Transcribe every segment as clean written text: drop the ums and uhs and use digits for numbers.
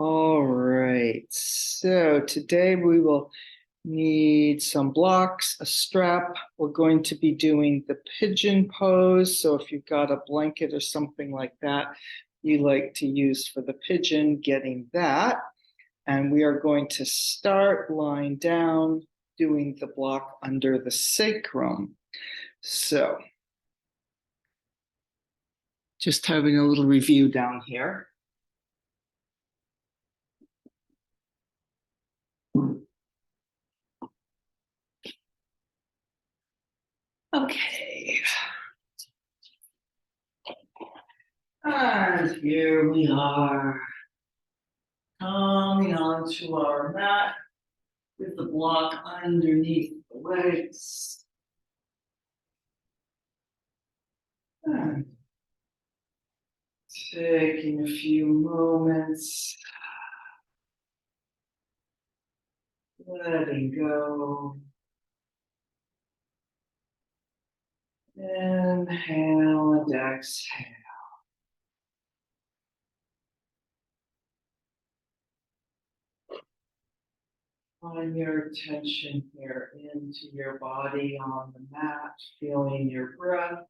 All right, so today we will need some blocks, a strap. We're going to be doing the pigeon pose. So if you've got a blanket or something like that you like to use for the pigeon, getting that. And we are going to start lying down, doing the block under the sacrum. So just having a little review down here. Okay. And here we are, coming onto our mat with the block underneath the legs. And taking a few moments, letting go. Inhale and exhale. Bring your attention here into your body on the mat, feeling your breath.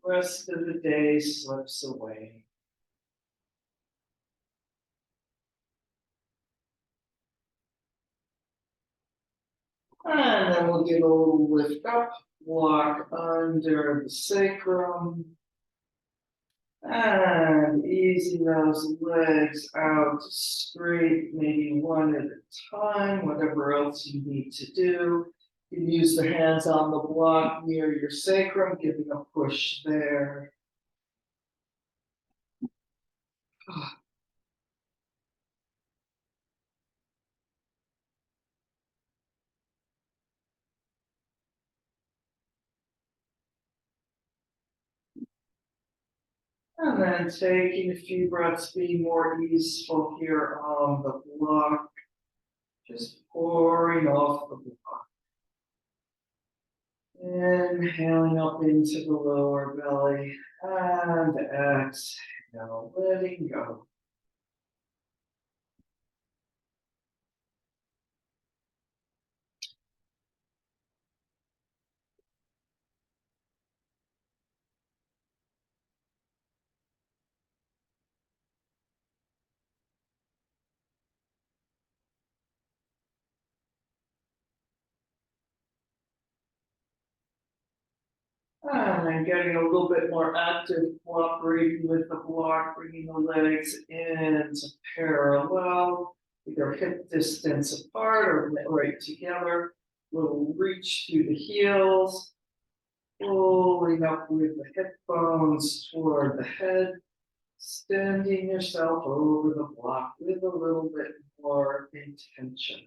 The rest of the day slips away. And then we'll give a little lift up, walk under the sacrum. And easing those legs out straight, maybe one at a time, whatever else you need to do. You can use the hands on the block near your sacrum, giving a push there. And then taking a few breaths, being more easeful here on the block. Just pouring off the block. Inhaling up into the lower belly and exhale, letting go. And then getting a little bit more active, cooperating with the block, bringing the legs into parallel, either hip distance apart or right together. Little reach through the heels, pulling up with the hip bones toward the head, standing yourself over the block with a little bit more intention.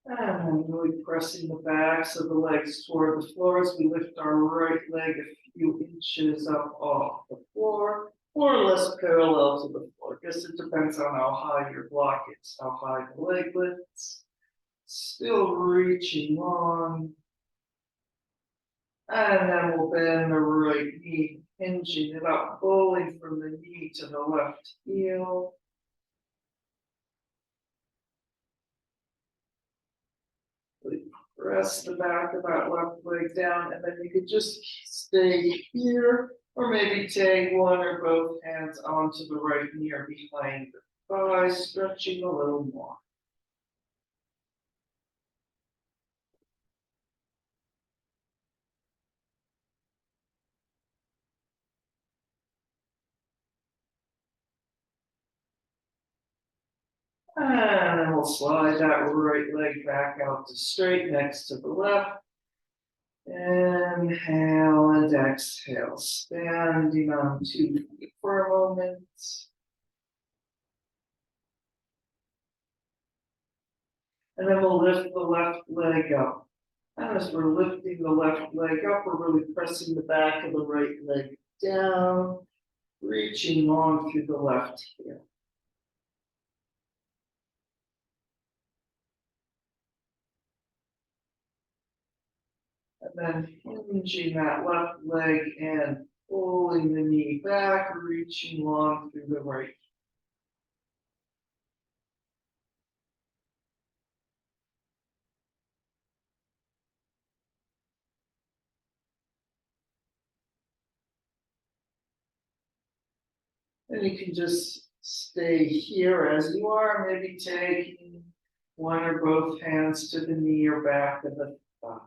And really pressing the backs of the legs toward the floor as we lift our right leg a few inches up off the floor, more or less parallel to the floor. I guess it depends on how high your block is, how high the leg lifts. Still reaching long. And then we'll bend the right knee, hinging it up, pulling from the knee to the left heel. Press the back of that left leg down, and then you could just stay here, or maybe take one or both hands onto the right knee or behind the thigh, stretching a little more. And then we'll slide that right leg back out to straight next to the left. Inhale and exhale, standing on 2 feet for a moment. And then we'll lift the left leg up, And as we're lifting the left leg up, we're really pressing the back of the right leg down, reaching long through the left heel. And then hinging that left leg and pulling the knee back, reaching long through the right. And you can just stay here as you are, maybe taking one or both hands to the knee or back of the thigh.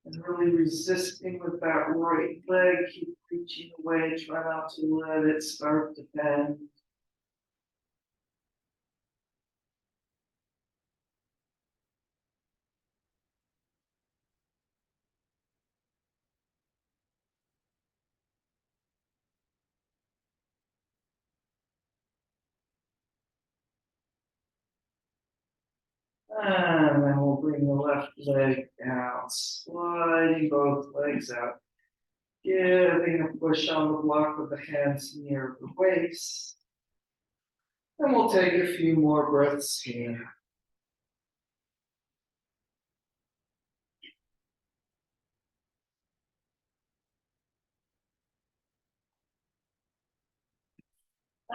And really resisting with that right leg, keep reaching away, try not to let it start to bend. And then we'll bring the left leg down, sliding both legs out, giving a push on the block with the hands near the waist. And we'll take a few more breaths here.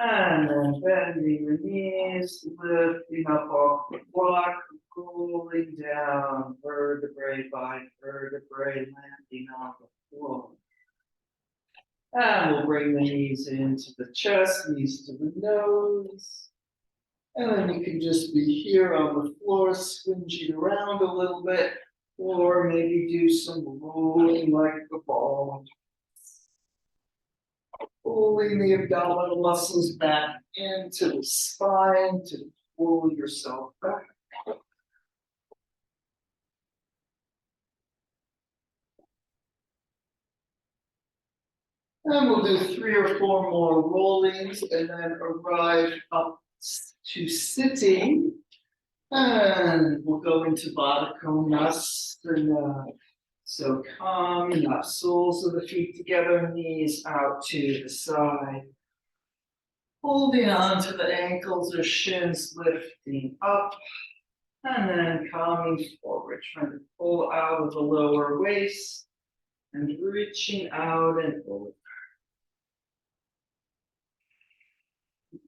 And then bending the knees, lifting up off the block, rolling down vertebrae by vertebrae, landing on the floor. And we'll bring the knees into the chest, knees to the nose. And then you can just be here on the floor, swinging around a little bit, or maybe do some rolling like a ball. Pulling the abdominal muscles back into the spine to pull yourself back. And we'll do 3 or 4 more rollings and then arrive up to sitting. And we'll go into Baddha Konasana. So coming up, soles of the feet together, knees out to the side. Holding on to the ankles or shins, lifting up. And then coming forward, trying to pull out of the lower waist and reaching out and over.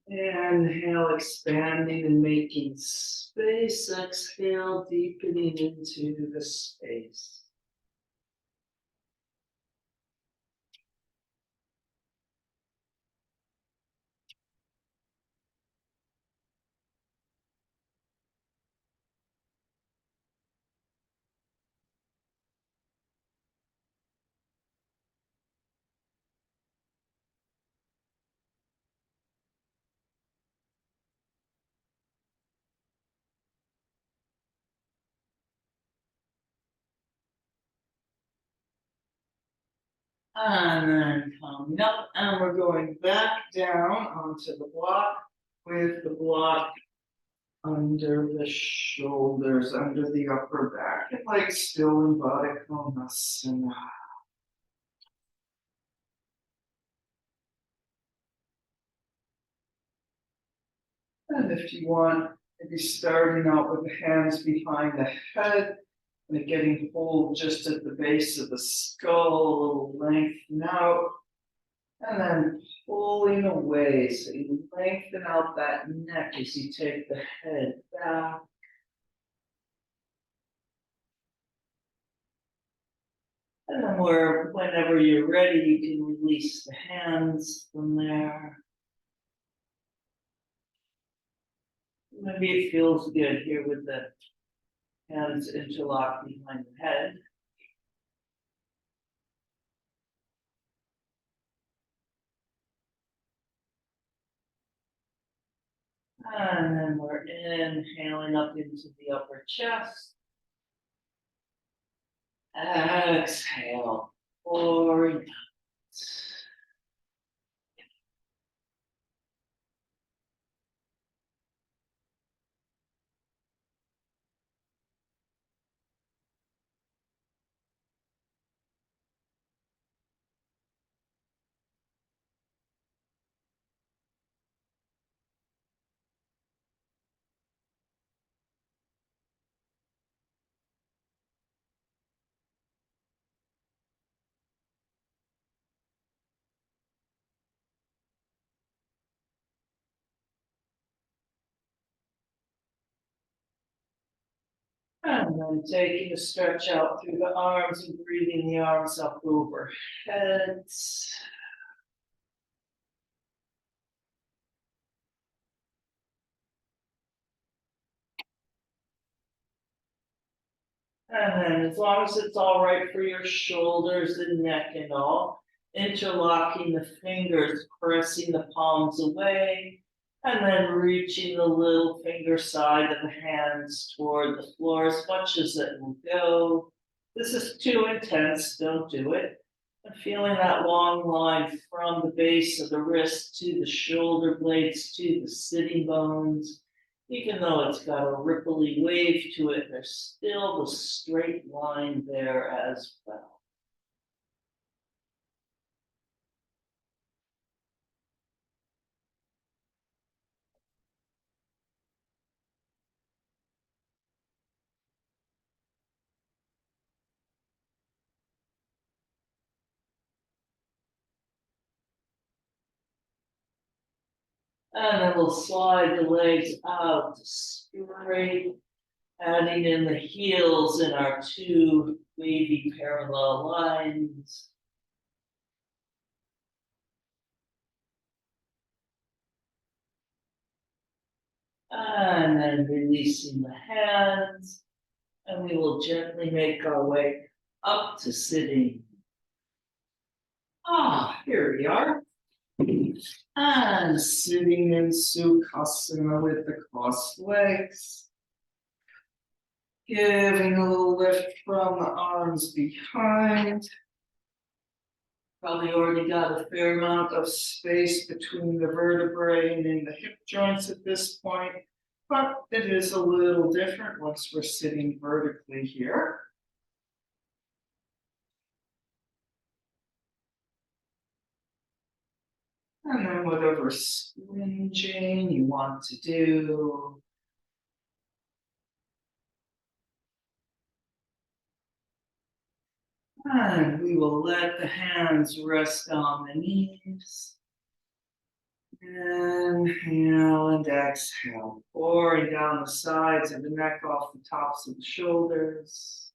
Inhale, expanding and making space. Exhale, deepening into the space. And then coming up, and we're going back down onto the block with the block under the shoulders, under the upper back, and like still in Baddha Konasana. And if you want, maybe starting out with the hands behind the head, and getting hold just at the base of the skull, a little lengthen out, and then pulling away. So you lengthen out that neck as you take the head back. And then whenever you're ready, you can release the hands from there. Maybe it feels good here with the hands interlocked behind the head. And then we're inhaling up into the upper chest. Exhale, forward. And then taking a stretch out through the arms and breathing the arms up overhead. And then as long as it's all right for your shoulders and neck and all, interlocking the fingers, pressing the palms away, and then reaching the little finger side of the hands toward the floor as much as it will go. This is too intense, don't do it. And feeling that long line from the base of the wrist to the shoulder blades to the sitting bones. Even though it's got a ripply wave to it, there's still the straight line there as well. And then we'll slide the legs out straight, adding in the heels in our two wavy parallel lines. And then releasing the hands, and we will gently make our way up to sitting. Here we are. And sitting in Sukhasana with the crossed legs. Giving a little lift from the arms behind. Probably already got a fair amount of space between the vertebrae and in the hip joints at this point, but it is a little different once we're sitting vertically here. And then whatever squinching you want to do. And we will let the hands rest on the knees. Inhale and exhale, pouring down the sides of the neck off the tops of the shoulders.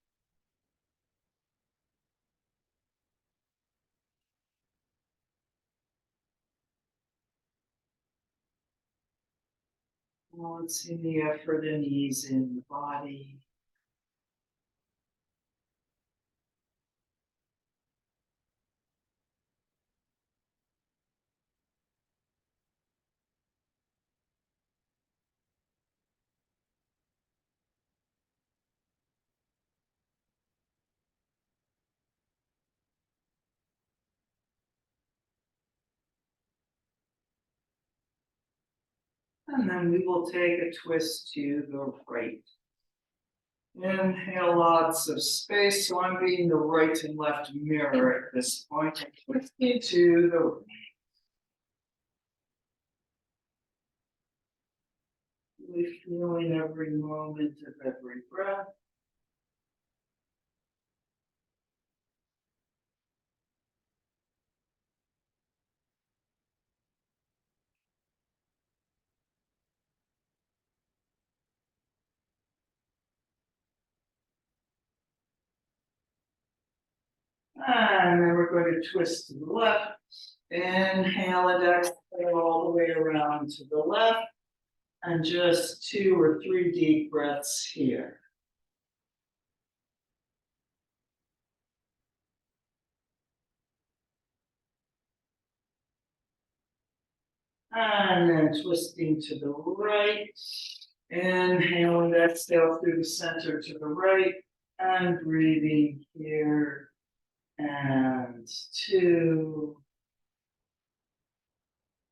Balancing the effort and ease in the body. And then we will take a twist to the right. Inhale lots of space, so I'm being the right and left mirror at this point. Twisting to the right. Really feeling every moment of every breath. And then we're going to twist to the left. Inhale and exhale all the way around to the left. And just 2 or 3 deep breaths here. And then twisting to the right. Inhale and exhale through the center to the right. And breathing here. And 2.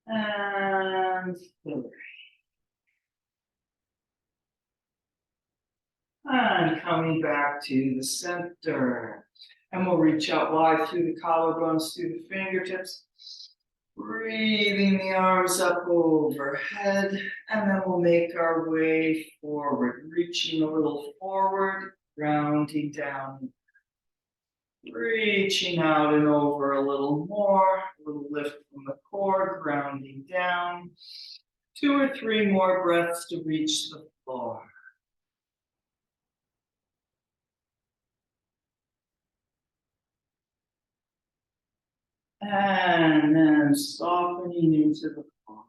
And 3. And coming back to the center. And we'll reach out wide through the collarbones, through the fingertips. Breathing the arms up overhead. And then we'll make our way forward, reaching a little forward, rounding down. Reaching out and over a little more, a little lift from the core, grounding down. 2 or 3 more breaths to reach the floor. And then softening into the palm.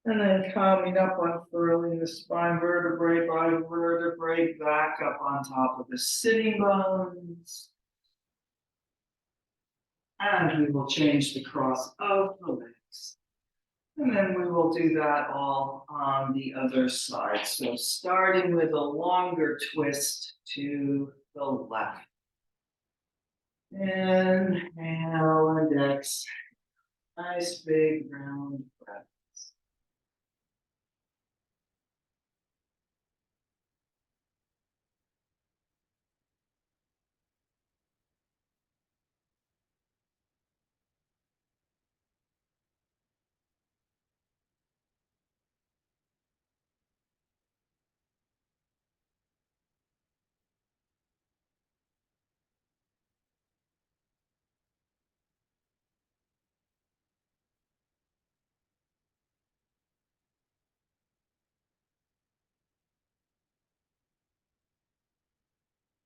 And then coming up, unfurling the spine vertebrae by vertebrae, back up on top of the sitting bones. And we will change the cross of the legs. And then we will do that all on the other side. So starting with a longer twist to the left. Inhale and exhale. Nice big round breath.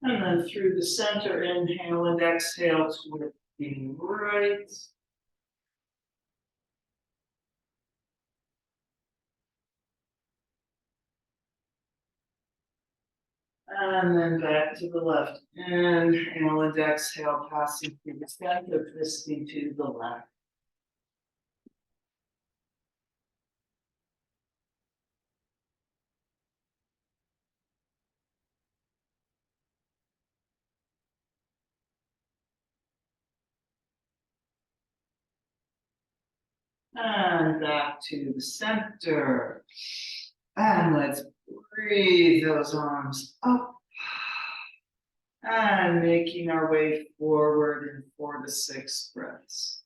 And then through the center, inhale and exhale, twisting right. And then back to the left. Inhale and exhale, passing through the center, twisting to the left. And back to the center. And let's breathe those arms up. And making our way forward in 4 to 6 breaths.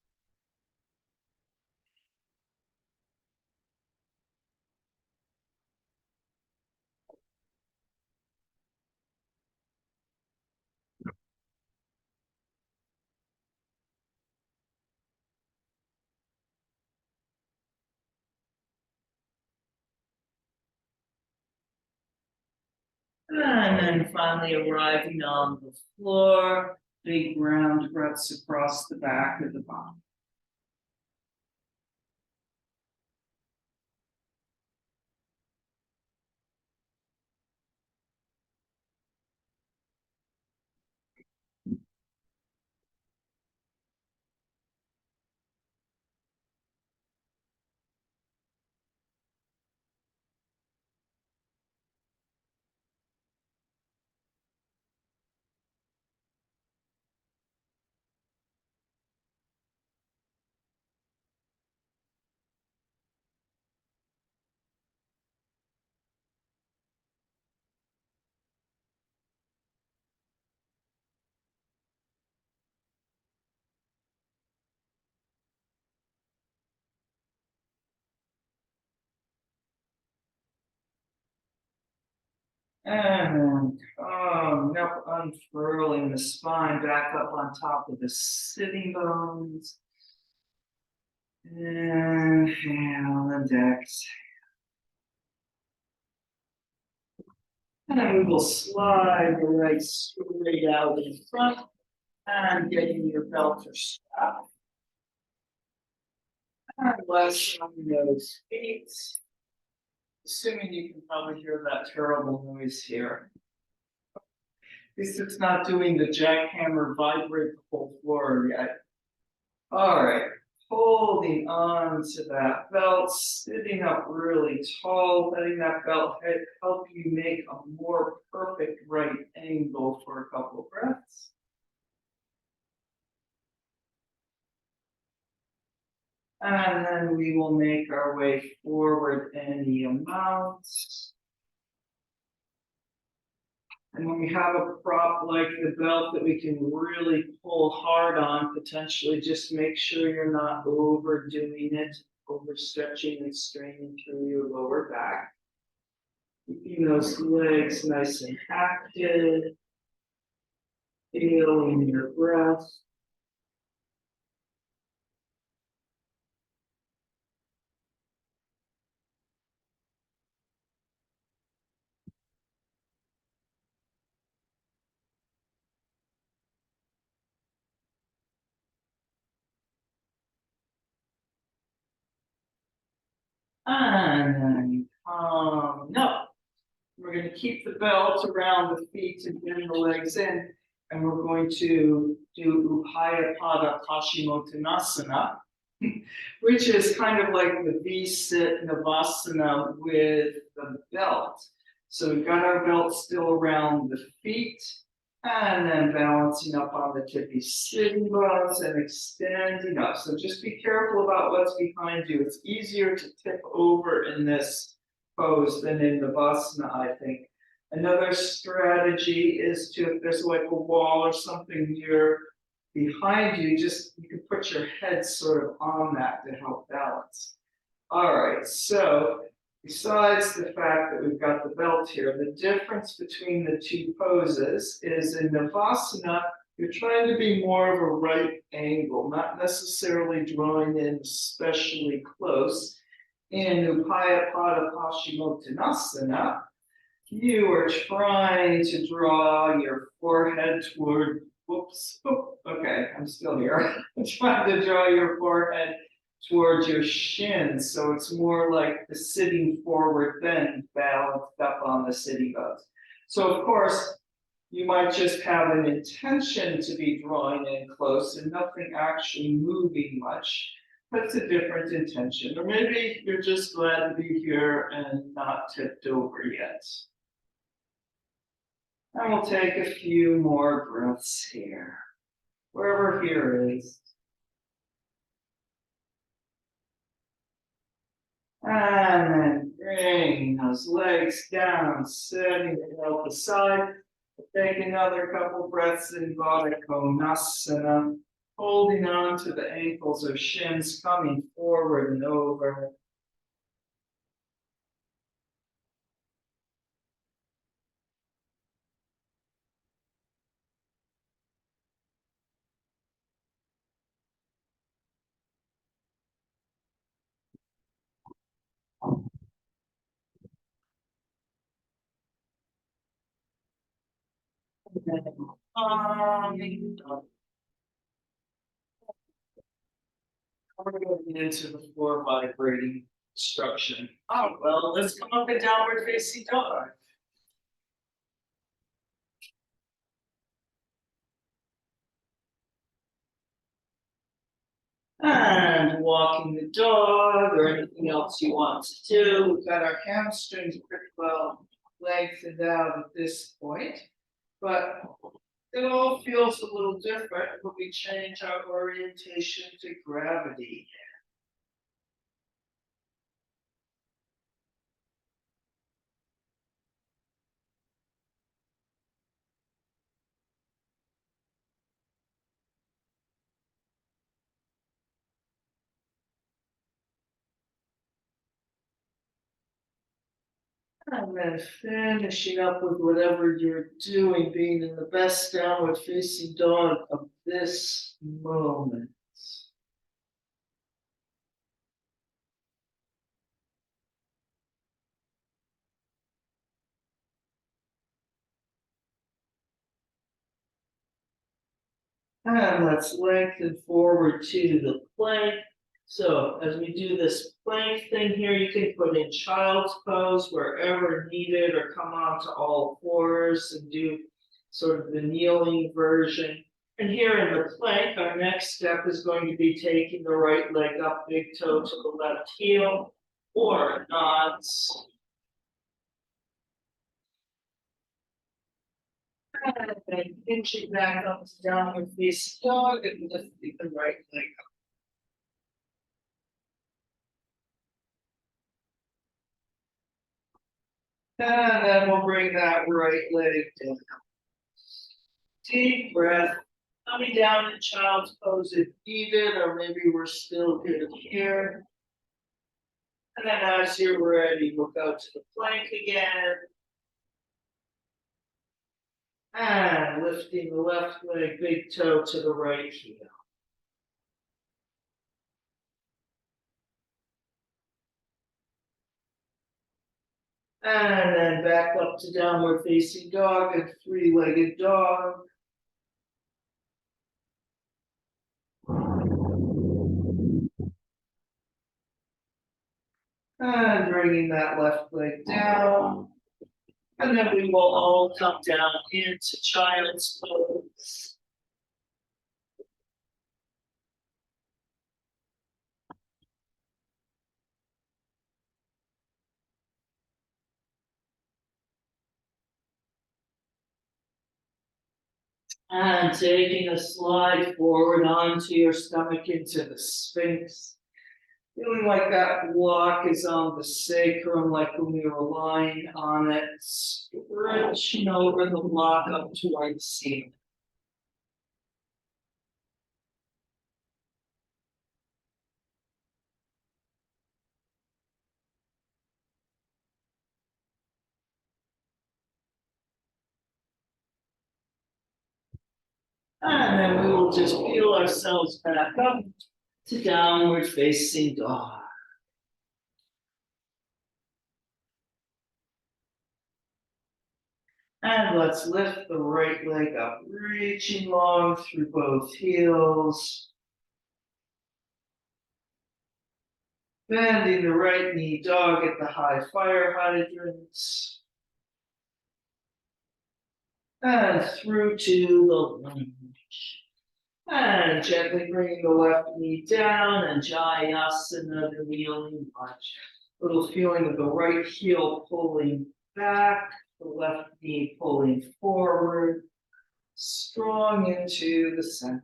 And then finally arriving on the floor, big round breaths across the back of the body. And then coming up, unfurling the spine back up on top of the sitting bones. Inhale and exhale. And then we will slide the legs straight out in front and getting your belt or strap. And less on those feet. Assuming you can probably hear that terrible noise here. At least it's not doing the jackhammer vibrate the whole floor yet. All right, holding on to that belt, sitting up really tall, letting that belt head help you make a more perfect right angle for a couple of breaths. And then we will make our way forward any amount. And when we have a prop like the belt that we can really pull hard on, potentially just make sure you're not overdoing it, overstretching and straining through your lower back. Keeping those legs nice and active, feeling your breath. And then come up. We're going to keep the belt around the feet and bring the legs in. And we're going to do Upaya Pada Paschimottanasana, which is kind of like the V-sit Navasana with the belt. So we've got our belt still around the feet, and then balancing up on the tippy sitting bones and extending up. So just be careful about what's behind you. It's easier to tip over in this pose than in the Navasana, I think. Another strategy is to, if there's like a wall or something near behind you, you can put your head sort of on that to help balance. All right, so besides the fact that we've got the belt here, the difference between the two poses is in Navasana, you're trying to be more of a right angle, not necessarily drawing in especially close. In Upaya Pada Paschimottanasana, you are trying to draw your forehead toward, whoops, oh, okay, I'm still here. I'm trying to draw your forehead towards your shins, so it's more like the sitting forward bend balanced up on the sitting bones. So of course, you might just have an intention to be drawing in close and nothing actually moving much. That's a different intention. Or maybe you're just glad to be here and not tipped over yet. And we'll take a few more breaths here, wherever here is. And then bring those legs down, setting the belt aside. Take another couple breaths in Baddha Konasana, holding on to the ankles or shins, coming forward and over. We're going into the floor vibrating instruction. Oh, well, let's come up and downward facing dog. And walking the dog or anything else you want to do. We've got our hamstrings pretty well lengthened out at this point, but it all feels a little different when we change our orientation to gravity. And then finishing up with whatever you're doing, being in the best downward facing dog of this moment. And let's lengthen forward to the plank. So as we do this plank thing here, you can put in child's pose wherever needed or come onto all fours and do sort of the kneeling version. And here in the plank, our next step is going to be taking the right leg up, big toe to the left heel, or nods. And then inching back up to downward facing dog and lifting the right leg up. And then we'll bring that right leg down. Deep breath. Coming down in child's pose if needed, or maybe we're still good here. And then as you're ready, we'll go to the plank again. And lifting the left leg, big toe to the right heel. And then back up to downward facing dog and three-legged dog. And bringing that left leg down. And then we will all come down into child's pose. And taking a slide forward onto your stomach into the Sphinx. Feeling like that block is on the sacrum, like when we were lying on it, stretching over the block up toward the ceiling. And then we will just peel ourselves back up to downward facing dog. And let's lift the right leg up, reaching long through both heels. Bending the right knee, dog at the high fire hydrants. And through to the lunge. And gently bringing the left knee down and Jayasana, the kneeling lunge. Little feeling of the right heel pulling back, the left knee pulling forward, strong into the center.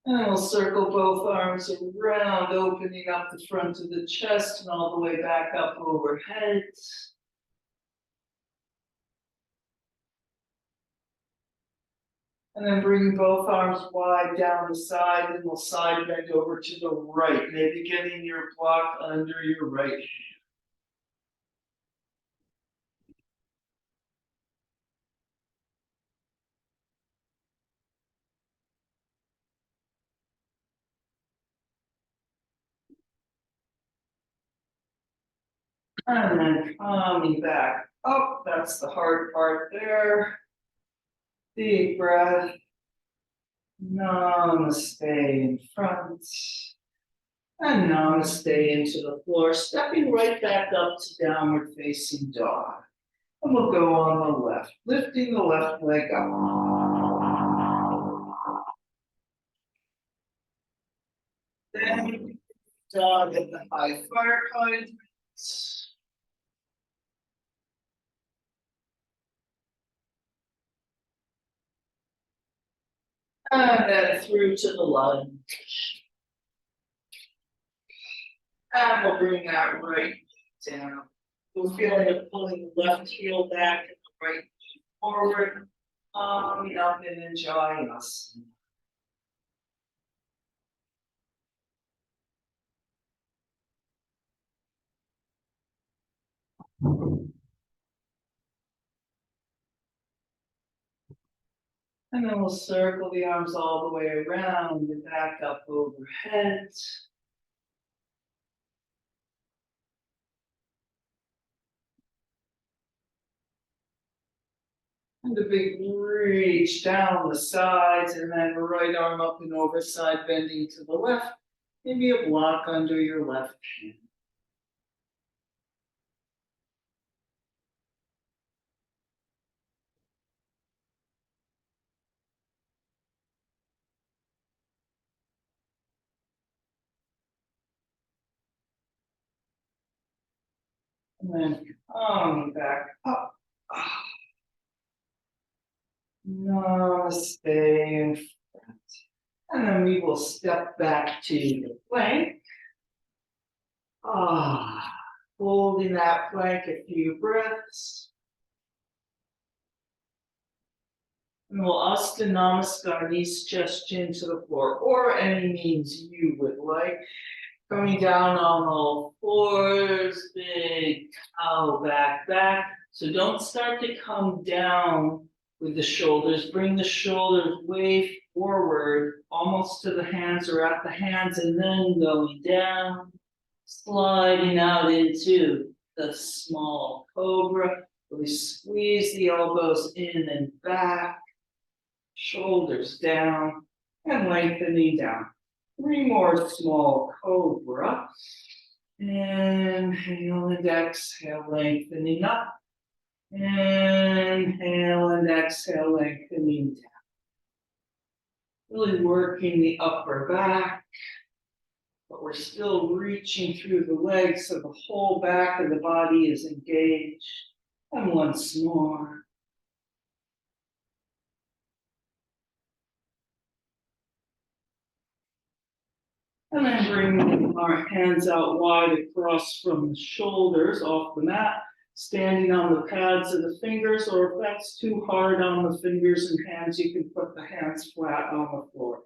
And we'll circle both arms around, opening up the front of the chest and all the way back up overhead. And then bringing both arms wide down the side, and we'll side bend over to the right, maybe getting your block under your right hand. And then coming back up, that's the hard part there. Deep breath. Namaste in front. And namaste into the floor, stepping right back up to downward facing dog. And we'll go on the left, lifting the left leg up. Then dog at the high fire hydrants. And then through to the lunge. And we'll bring that right down. We'll feel like pulling the left heel back and the right knee forward. Up and enjoying us. And then we'll circle the arms all the way around and back up overhead. And a big reach down the sides, and then right arm up and over, side bending to the left. Maybe a block under your left hand. And then coming back up. Namaste in front. And then we will will step back to the plank. Holding that plank a few breaths. And we'll Asta Namaskar, knees just chin to the floor, or any means you would like. Coming down on all fours, big cow back. So don't start to come down with the shoulders. Bring the shoulders way forward, almost to the hands or at the hands, and then going down, sliding out into the small cobra. Really squeeze the elbows in and back, shoulders down, and lengthening down. 3 more small cobra. Inhale and exhale, lengthening up. Inhale and exhale, lengthening down. Really working the upper back, but we're still reaching through the legs so the whole back of the body is engaged. And once more. And then bring our hands out wide across from the shoulders off the mat, standing on the pads of the fingers, or if that's too hard on the fingers and hands, you can put the hands flat on the floor.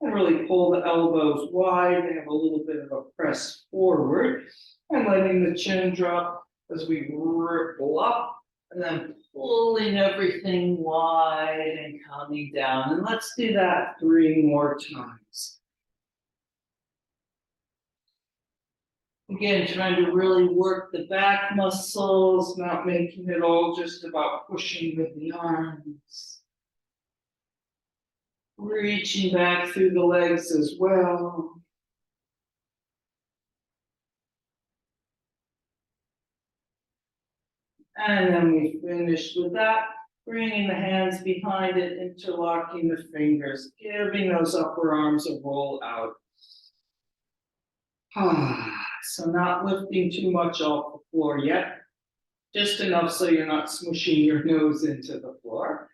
And really pull the elbows wide, they have a little bit of a press forward, and letting the chin drop as we ripple up, and then pulling everything wide and coming down. And let's do that 3 more times. Again, trying to really work the back muscles, not making it all just about pushing with the arms. Reaching back through the legs as well. And then we finished with that, bringing the hands behind it, interlocking the fingers, giving those upper arms a roll out. So not lifting too much off the floor yet, just enough so you're not smushing your nose into the floor.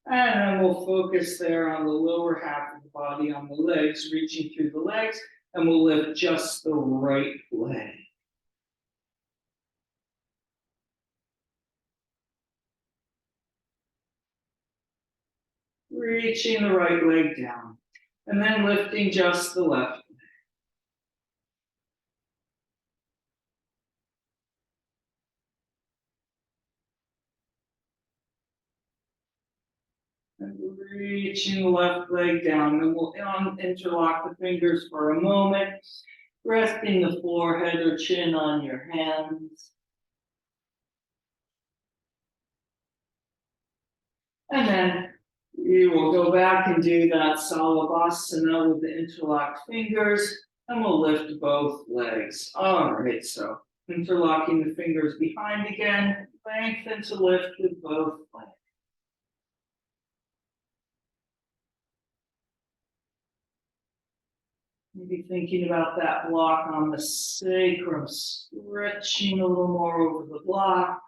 And then we'll focus there on the lower half of the body, on the legs, reaching through the legs, and we'll lift just the right leg. Reaching the right leg down, and then lifting just the left. And reaching the left leg down, and we'll interlock the fingers for a moment, resting the forehead or chin on your hands. And then we will go back and do that Salabhasana with the interlocked fingers, and we'll lift both legs. All right, so interlocking the fingers behind again, lengthen to lift with both legs. Maybe thinking about that block on the sacrum, stretching a little more over the block.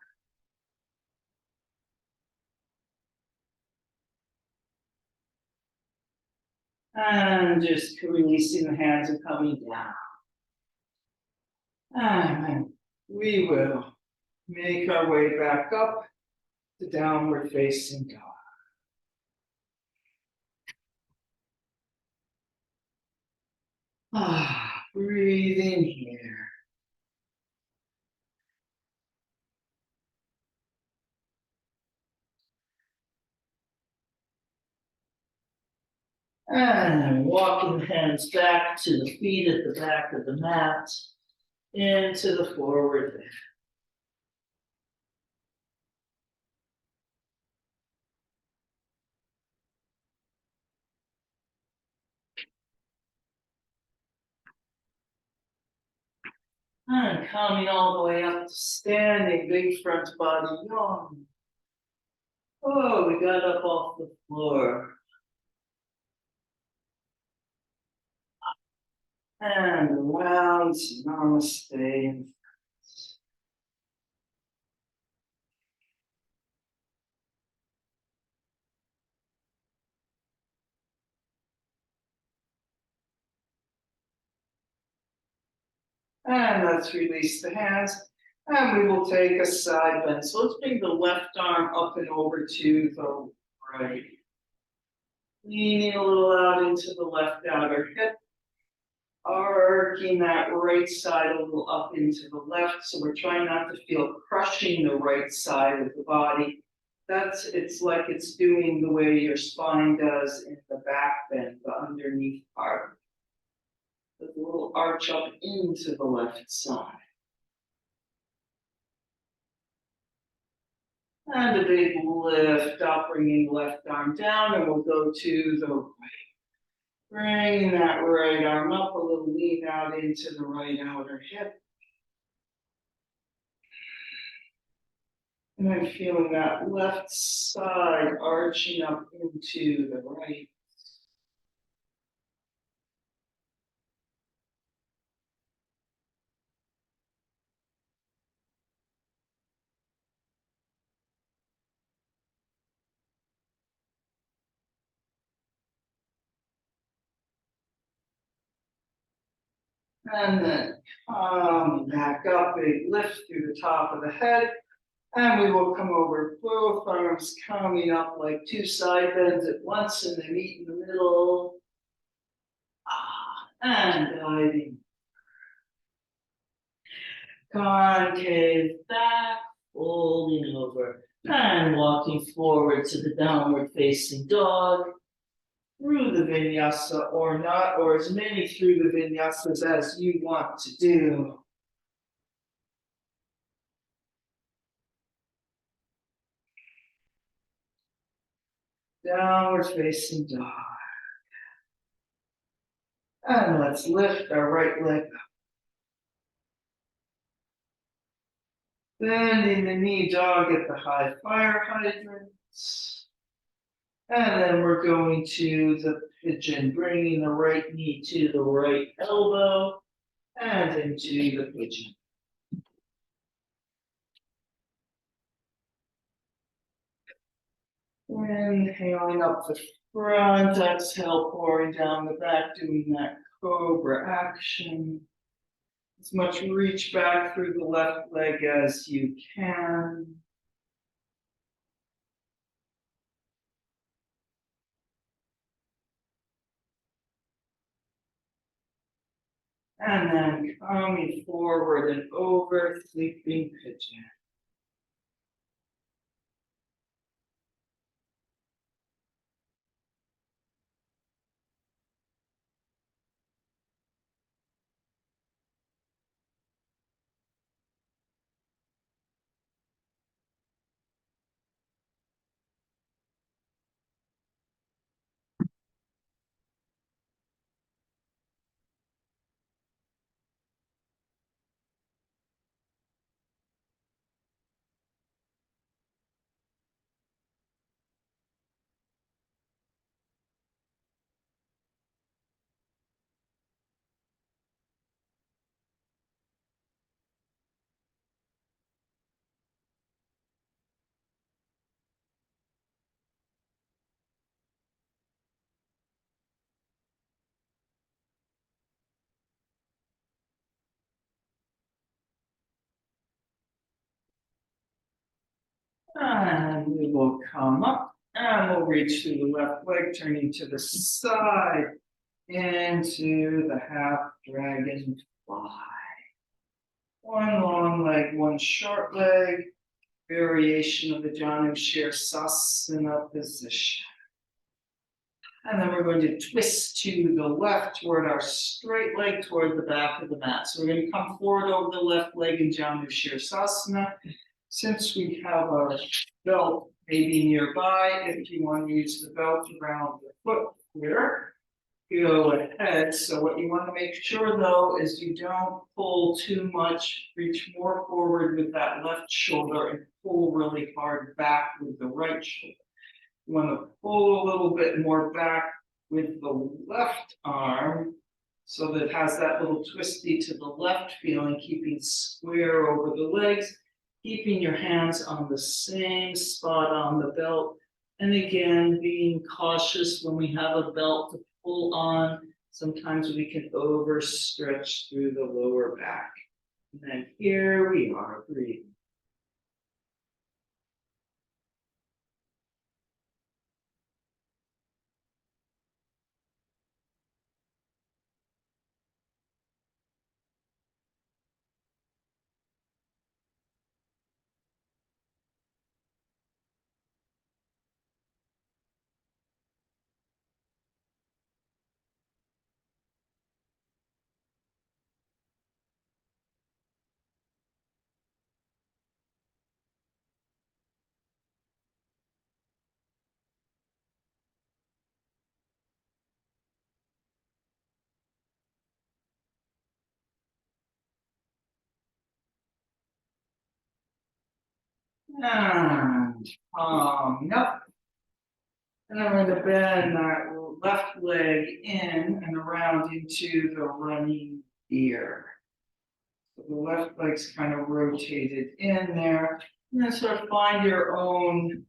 And just releasing the hands and coming down. And we will make our way back up to downward facing dog. Breathing here. And walking the hands back to the feet at the back of the mat, into the forward bend. And coming all the way up to standing, big front body yawn. Oh, we got up off the floor. And around to Namaste. And let's release the hands. And we will take a side bend. So let's bring the left arm up and over to the right. Leaning a little out into the left outer hip. Arcing that right side a little up into the left. So we're trying not to feel crushing the right side of the body. It's like it's doing the way your spine does in the back bend, the underneath part. With a little arch up into the left side. And a big lift up, bringing the left arm down, and we'll go to the right. Bringing that right arm up, a little lean out into the right outer hip. And then feeling that left side arching up into the right. And then come back up, big lift through the top of the head. And we will come over, both arms coming up like two side bends at once, and they meet in the middle. And diving. Concave back, folding over, and walking forward to the downward facing dog. Through the vinyasa or not, or as many through the vinyasas as you want to do. Downward facing dog. And let's lift our right leg up. Bending the knee dog at the high fire hydrants. And then we're going to the pigeon, bringing the right knee to the right elbow and into the pigeon. Inhaling up the front, exhale, pouring down the back, doing that cobra action. As much reach back through the left leg as you can. And then coming forward and over, sleeping pigeon. And we will come up and we'll reach through the left leg, turning to the side into the half dragon fly. One long leg, one short leg, variation of the Janushirasana position. And then we're going to twist to the left toward our straight leg toward the back of the mat. So we're going to come forward over the left leg in Janushirasana. Since we have our belt maybe nearby, if you want to use the belt around the foot here, go ahead. So what you want to make sure though is you don't pull too much, reach more forward with that left shoulder and pull really hard back with the right shoulder. You want to pull a little bit more back with the left arm so that it has that little twisty to the left feeling, keeping square over the legs. Keeping your hands on the same spot on the belt. And again, being cautious when we have a belt to pull on, Sometimes we can overstretch through the lower back. And then here we are, breathing. And up. And I'm going to bend that left leg in and around into the running deer. So the left leg's kind of rotated in there. And then sort of find your own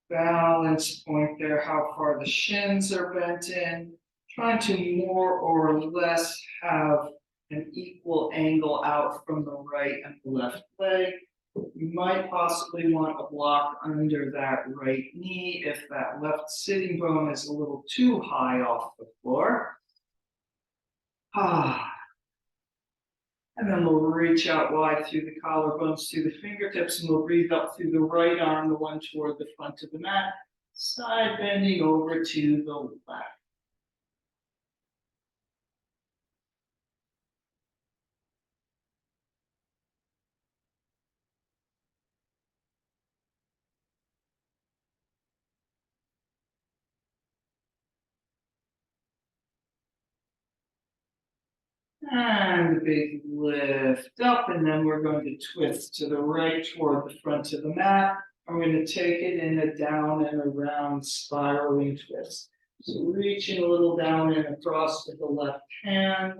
balance point there, how far the shins are bent in. Trying to more or less have an equal angle out from the right and the left leg. You might possibly want a block under that right knee if that left sitting bone is a little too high off the floor. And then we'll reach out wide through the collarbones, through the fingertips, and we'll breathe up through the right arm, the one toward the front of the mat, side bending over to the left. And a big lift up, and then we're going to twist to the right toward the front of the mat. I'm going to take it in a down and around spiraling twist. So reaching a little down and across with the left hand.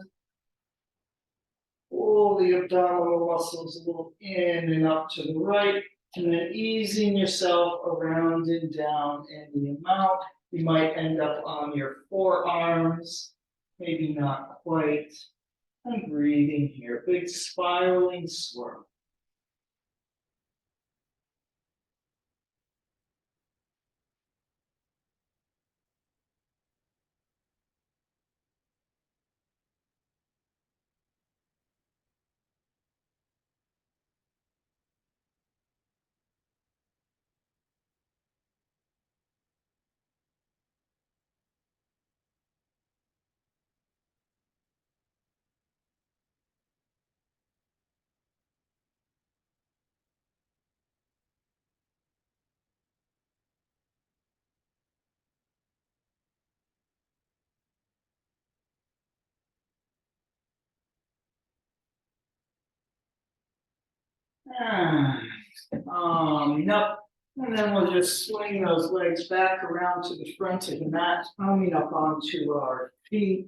Pull the abdominal muscles a little in and up to the right, and then easing yourself around and down in the amount. You might end up on your forearms, maybe not quite. And breathing here, big spiraling swirl. Up. And then we'll just swing those legs back around to the front of the mat, coming up onto our feet.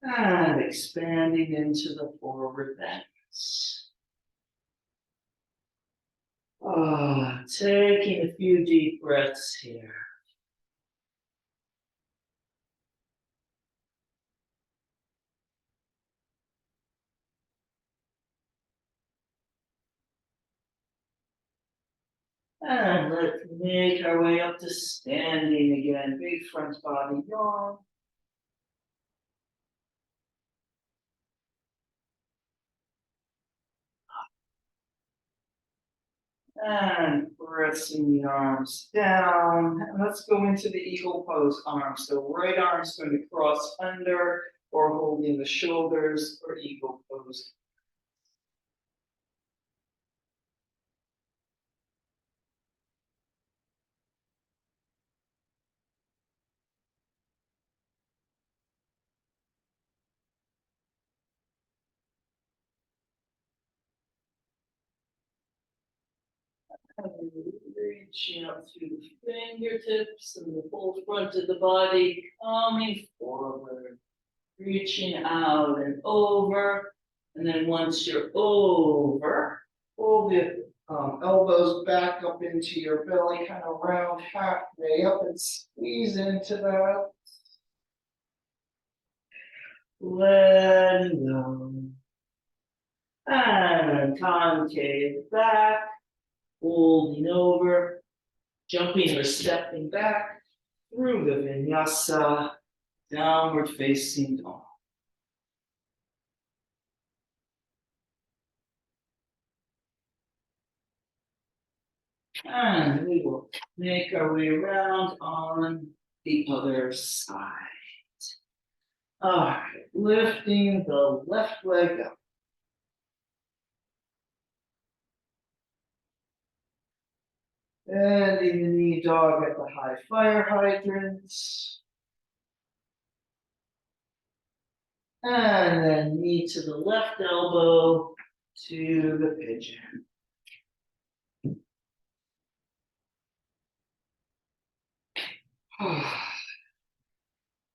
And expanding into the forward bends. Taking a few deep breaths here. And let's make our way up to standing again. Big front body yawn. And pressing the arms down. And let's go into the eagle pose arm. So right arm is going to cross under or holding the shoulders or eagle pose. Reaching up through the fingertips and the whole front of the body, coming forward, reaching out and over. And then once you're over, pull the elbows back up into your belly, kind of round halfway up and squeeze into that. letting go. And concave back, folding over, jumping or stepping back through the vinyasa, downward facing dog. And we will make our way around on the other side. All right, lifting the left leg up. Bending the knee dog at the high fire hydrants. And then knee to the left elbow to the pigeon.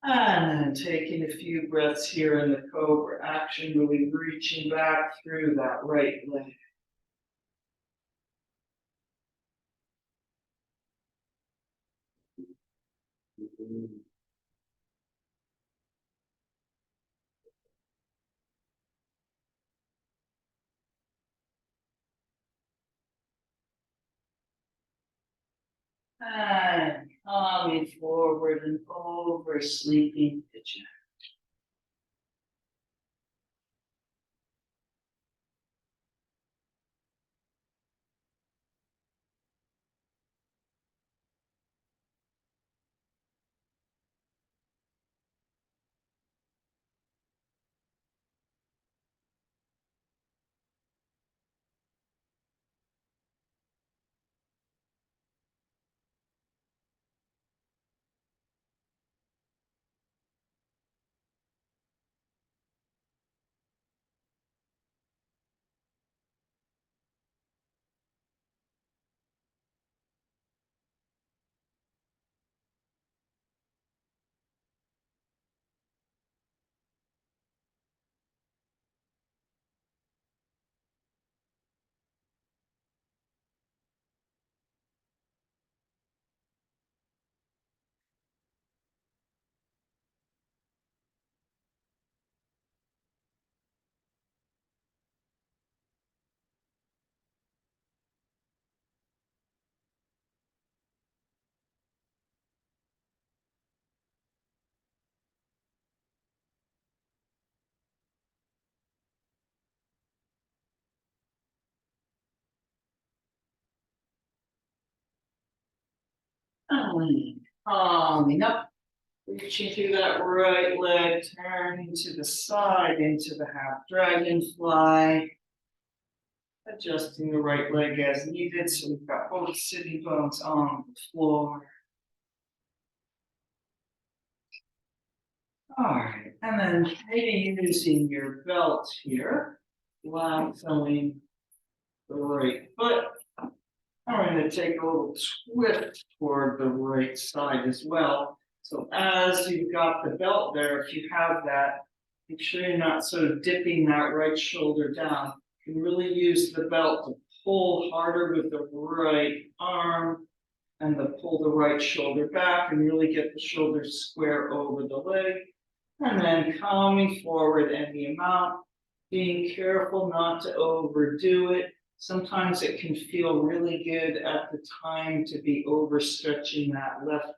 And then taking a few breaths here in the cobra action, really reaching back through that right leg. And coming forward and over, sleeping pigeon. And coming up, reaching through that right leg, turning to the side into the half dragonfly. Adjusting the right leg as needed, so we've got both sitting bones on the floor. All right, and then maybe using your belt here, flattening the right foot. I'm going to take a little twist toward the right side as well. So as you've got the belt there, if you have that, make sure you're not sort of dipping that right shoulder down. You can really use the belt to pull harder with the right arm and to pull the right shoulder back and really get the shoulders square over the leg. And then coming forward any amount, being careful not to overdo it. Sometimes it can feel really good at the time to be overstretching that left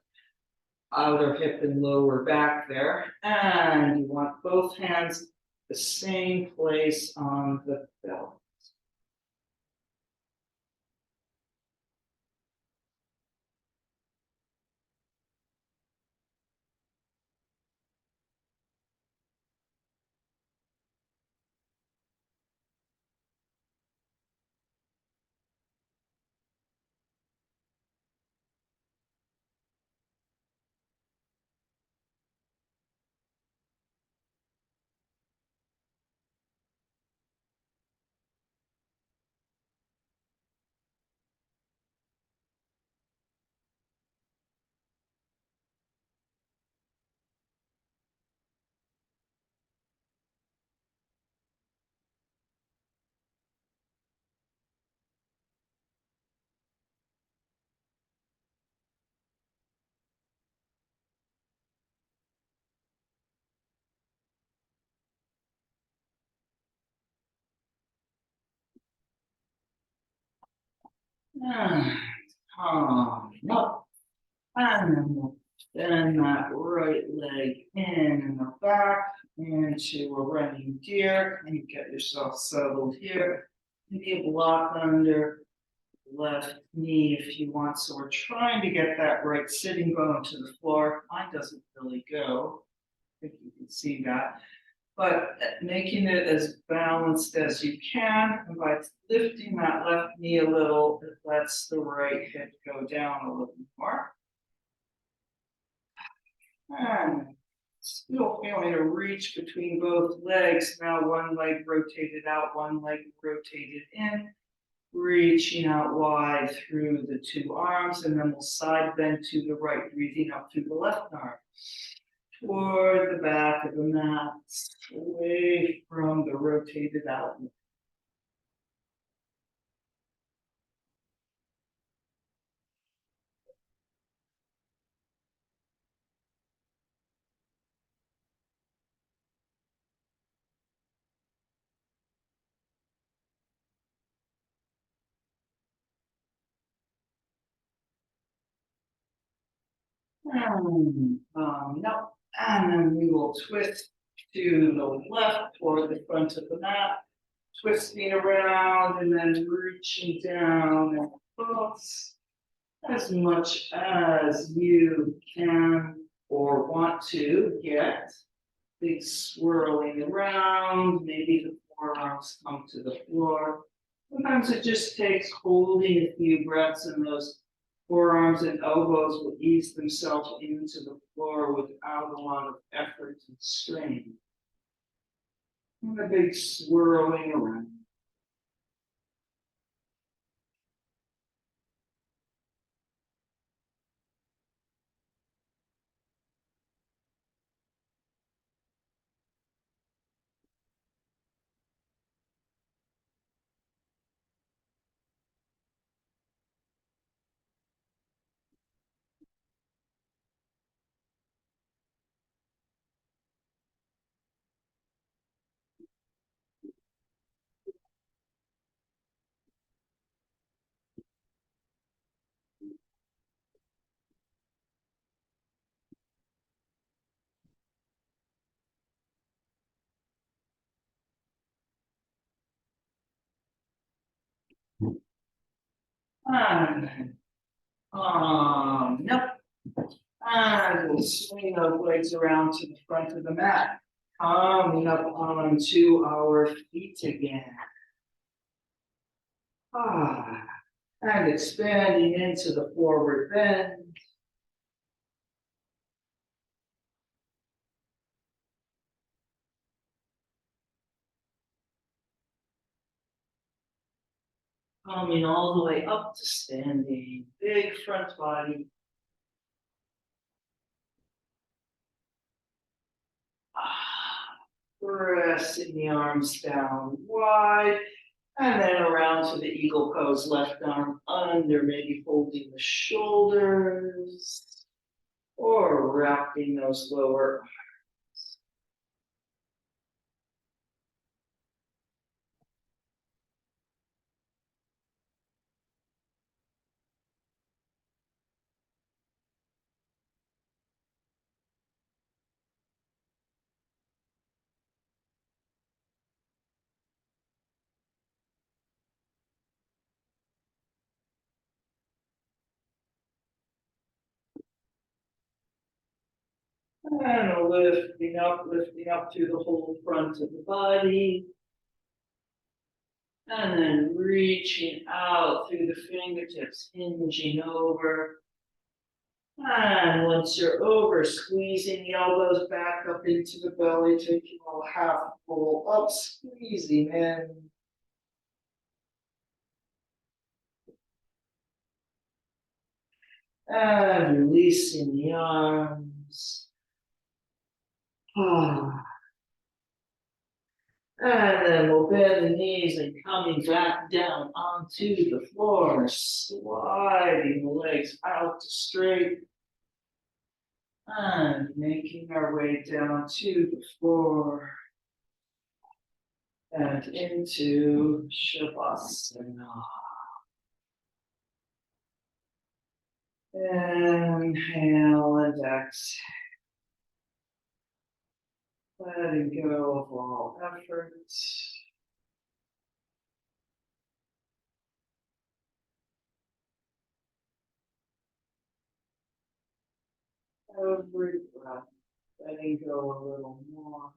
outer hip and lower back there. And you want both hands the same place on the belt. And calm up. And then we'll bend that right leg in the back into a running deer. And you get yourself settled here. Maybe a block under left knee if you want. So we're trying to get that right sitting bone to the floor. Mine doesn't really go. I think you can see that. But making it as balanced as you can, and by lifting that left knee a little, it lets the right hip go down a little more. And still feeling a reach between both legs. Now one leg rotated out, one leg rotated in. Reaching out wide through the two arms, and then we'll side bend to the right, breathing up through the left arm. Toward the back of the mat, away from the rotated out. No. And then we will twist to the left or the front of the mat, twisting around and then reaching down and across as much as you can or want to get. Big swirling around, maybe the forearms come to the floor. Sometimes it just takes holding a few breaths, and those forearms and elbows will ease themselves into the floor without a lot of effort and strain. And a big swirling around. And nope. And we'll swing those legs around to the front of the mat. Coming up onto our feet again. And expanding into the forward bend. Coming all the way up to standing. Big front body. Pressing the arms down wide. And then around to the eagle pose, left arm under, maybe folding the shoulders. Or wrapping those lower and lifting up through the whole front of the body. And then reaching out through the fingertips, hinging over. And once you're over, squeezing the elbows back up into the belly, taking a half full up, squeezing in. And releasing the arms. And then we'll bend the knees and coming back down onto the floor, sliding the legs out to straight. And making our way down to the floor. And into Shavasana. Inhale and exhale. Letting go of all efforts. Every breath, letting go a little more.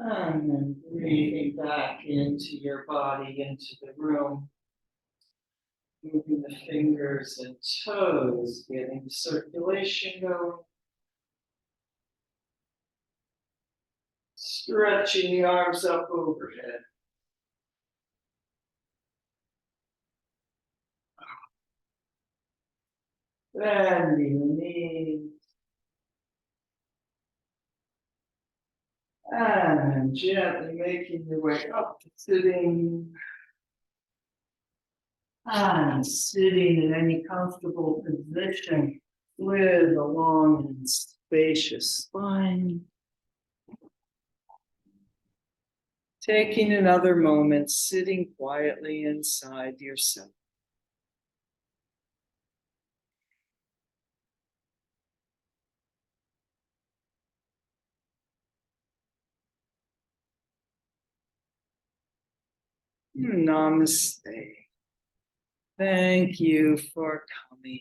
And then breathing back into your body, into the room. Moving the fingers and toes, getting the circulation going. Stretching the arms up overhead. Bending the knees. And gently making your way up to sitting. And sitting in any comfortable position with a long and spacious spine. Taking another moment, sitting quietly inside yourself. Namaste. Thank you for coming.